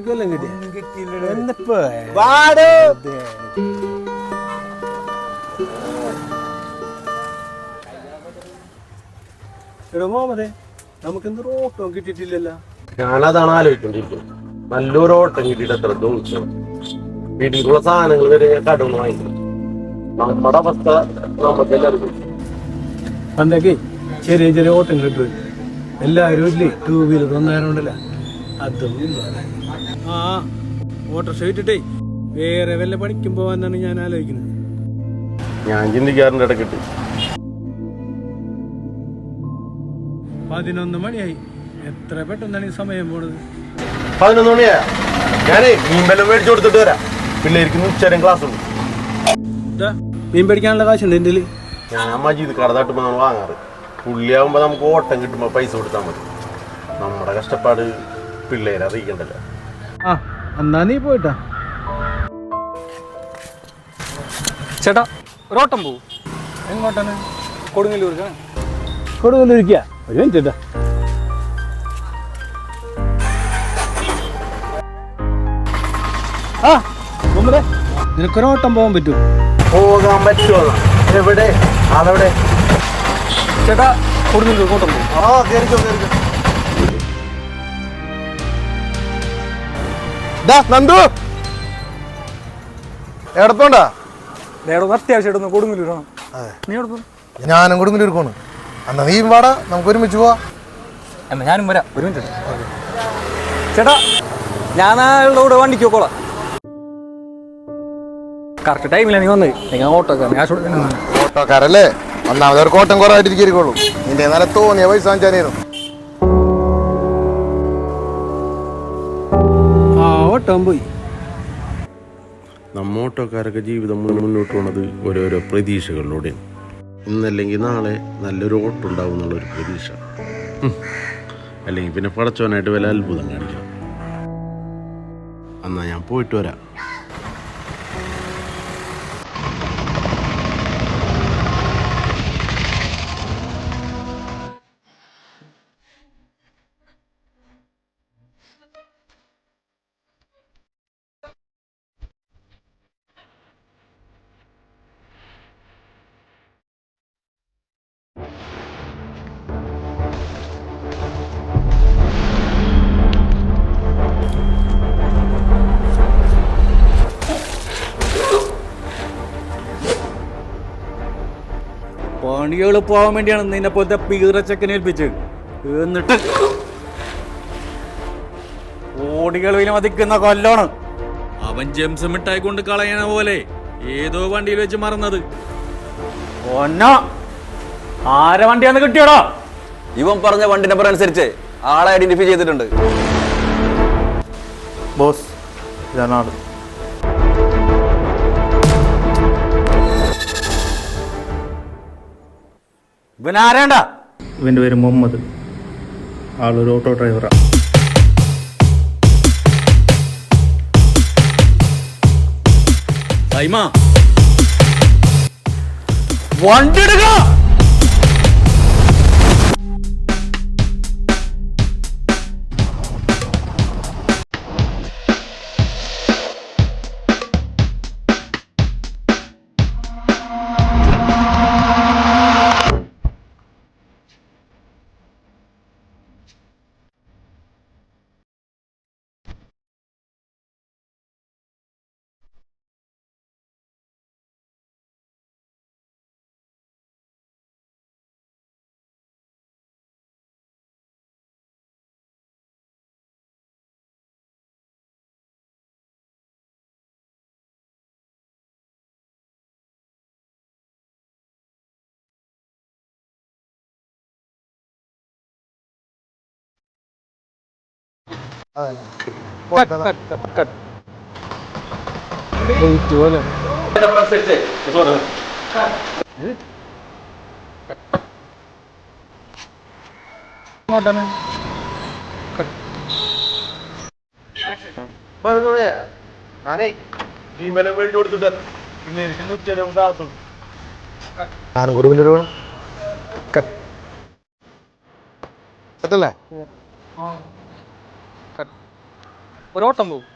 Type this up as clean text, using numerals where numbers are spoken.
നിനക്കെല്ലാം കിട്ടിയ എടോ മോമതേ, നമുക്കെന്തൊരു ഓട്ടം കിട്ടിയിട്ടില്ലല്ലോ. ഞാനതാണ് ആലോചിച്ചോണ്ടിരിക്കുന്നത്. നല്ലൊരു ഓട്ടം കിട്ടിയിട്ട് എത്ര ദിവസം വീട്ടിലുള്ള സാധനങ്ങൾ വരെ കടന്നു വാങ്ങിക്കും. നമ്മുടെ അവസ്ഥ നമുക്കെല്ലാവർക്കും പണ്ടൊക്കെ ചെറിയ ചെറിയ ഓട്ടം കിട്ടും. എല്ലാവരും ഇല്ലേ 2 വീലർ ഒന്നേരം ഉണ്ടല്ല, അതൊന്നും ഇല്ല. ആ ഓട്ടോറിക്ഷ വിട്ടിട്ടേ വേറെ വല്ല പണിക്കും പോവാന്നാണ് ഞാൻ ആലോചിക്കുന്നത്. ഞാൻ ചിന്തിക്കാറുണ്ട് ഇടക്കിട്ട്. 11 മണിയായി. എത്ര പെട്ടെന്നാണ് ഈ സമയം പോണത്. 11 മണിയാ. ഞാനേ മീൻവെല്ലം മേടിച്ചു കൊടുത്തിട്ട് വരാം. പിള്ളേർക്ക് ഉച്ചരം ക്ലാസ് ഉണ്ട്. മീൻ പിടിക്കാനുള്ള കാശുണ്ട് എൻ്റെ. ഞാൻ മജീദ് കടതാട്ടുമ്പോ നമ്മൾ വാങ്ങാറ്. പുള്ളിയാകുമ്പോ നമുക്ക് ഓട്ടം കിട്ടുമ്പോ പൈസ കൊടുത്താൽ മതി. നമ്മുടെ കഷ്ടപ്പാട് പിള്ളേരെ അറിയിക്കണ്ടല്ലോ. ആ എന്നാ നീ പോയിട്ടാ. ചേട്ടാ ഒരോട്ടം പോവും. എങ്ങോട്ടാണ്? കൊടുങ്ങല്ലൂർക്കാണ്. കൊടുങ്ങല്ലൂരിക്കാ? ഒരു മിനിറ്റ് കേട്ടാ. ആ മുമ്പേ നിനക്കൊരോട്ടം പോകാൻ പറ്റുമോ? പോകാൻ പറ്റുമോ? എവിടെ? അതെവിടെ? ചേട്ടാ കൊടുങ്ങല്ലൂർ ഓട്ടം പോവും. ആ കേറിക്കോ കേറിക്കോ. നന്ദു എടത്തോണ്ടാ? അത്യാവശ്യമായിട്ടൊന്ന് കൊടുങ്ങല്ലൂരാണ്. നീ എവിടെ പോകും? ഞാനും കൊടുങ്ങല്ലൂർ പോണ്. എന്നാ നീ വാടാ, നമുക്ക് ഒരുമിച്ച് പോവാ. എന്നാ ഞാനും വരാം. ഒരു മിനിറ്റ് ചേട്ടാ, ഞാൻ അയാളുടെ കൂടെ വണ്ടിക്ക് പോക്കോളാം. കറക്റ്റ് ടൈമിലാണ് നീ വന്നത്. നിങ്ങൾ ഓട്ടോക്കാരല്ലേ? ഒന്നാമത് ഓട്ടം കുറവായിട്ടിരിക്കുള്ളൂ. നിന്റെ നല്ല തോന്നിയ പൈസ വാങ്ങിച്ചായിരുന്നു. ആ ഓട്ടം പോയി. നമ്മ ഓട്ടോക്കാരൊക്കെ ജീവിതം മുന്നോട്ട് പോണത് ഓരോരോ പ്രതീക്ഷകളിലൂടെയാണ്. ഇന്നല്ലെങ്കിൽ നാളെ നല്ലൊരു ഓട്ടം ഉണ്ടാവും എന്നുള്ളൊരു പ്രതീക്ഷ. അല്ലെങ്കിൽ പിന്നെ പടച്ചോനായിട്ട് വല്ല അത്ഭുതം കാണിക്കണം. എന്നാ ഞാൻ പോയിട്ട് വരാം. പണികൾ പോകാൻ വേണ്ടിയാണ് നിന്നെ പോലത്തെ പീറച്ചക്കനെ ഏൽപ്പിച്ചത്. എന്നിട്ട് കോടികൾ വിലമതിക്കുന്ന കൊല്ലാണ് അവൻ. ജംസ് മിഠായി കൊണ്ട് കളയണ പോലെ ഏതോ വണ്ടിയിൽ വെച്ച് മറന്നത്. ആരെ വണ്ടിയാന്ന് കിട്ടിയോടാ? ഇവൻ പറഞ്ഞ വണ്ടി നമ്പർ അനുസരിച്ച് ആളെ ഐഡന്റിഫൈ ചെയ്തിട്ടുണ്ട്. ബോസ്, ഇതാണ് ആള്. ഇവൻ ആരേണ്ട? ഇവൻ്റെ പേര് മുഹമ്മദ്. ആളൊരു ഓട്ടോ ഡ്രൈവറാണ്. സൈമ വണ്ടി എടുക്ക. ഞാനേ മീൻവെല്ലം മേടിച്ചു കൊടുത്തിട്ട് പിന്നെ എനിക്ക് ഉച്ചരം താത്തും. ഞാനും കൊടുങ്ങല്ലൂർ പോണം. സെറ്റല്ലേ? ഒരു ഓട്ടം പോകും.